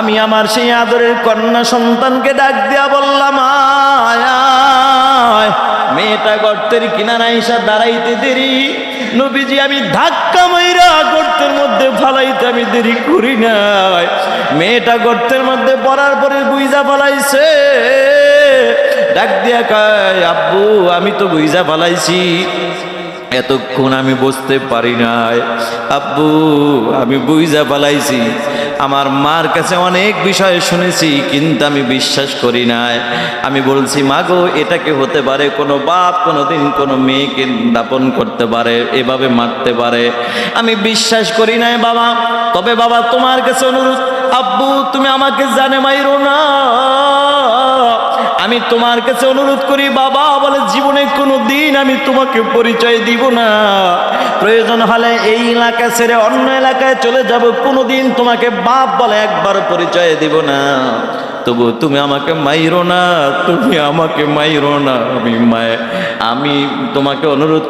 আমি আমার সেই আদরের কন্যা সন্তানকে ডাক দিয়া বললাম, আয় আয়। মেয়েটা গর্তের কিনারায় এসে দাঁড়াইতে দেরি, নবীজি আমি ধাক্কা মাইরা গর্তের মধ্যে ফালাইতে আমি দেরি করি নাই। মেয়েটা গর্তের মধ্যে পড়ার পরে বুইজা ফালাইছে, ডাক দিয়া কয়, আব্বু আমি তো বুইজা ফালাইছি, এতক্ষণ আমি বুঝতে পারি নাই। আব্বু আমি বুইজা ফালাইছি, আমার মার কাছে অনেক বিষয় শুনেছি কিন্তু আমি বিশ্বাস করি নাই। আমি বলছি, মাগো এটা কি হতে পারে? কোনো বাপ কোনোদিন কোনো মেয়েকে দাপন করতে পারে, এভাবে মারতে পারে? আমি বিশ্বাস করি নাই বাবা। তবে বাবা তোমার কাছে অনুরোধ, আব্বু তুমি আমাকে জানে মাইরো না, আমি তোমার কাছে অনুরোধ করি বাবা, বলে জীবনে কোনো দিন আমি তোমাকে পরিচয় দিব না, প্রয়োজন হলে এই এলাকা ছেড়ে অন্য এলাকায় চলে যাব, কোনোদিন তোমাকে বাপ বলে একবার পরিচয় দিব না। তবু তুমি আমাকে মাইরো না, তুমি আমাকে মাইরো না। আমি তোমাকে অনুরোধ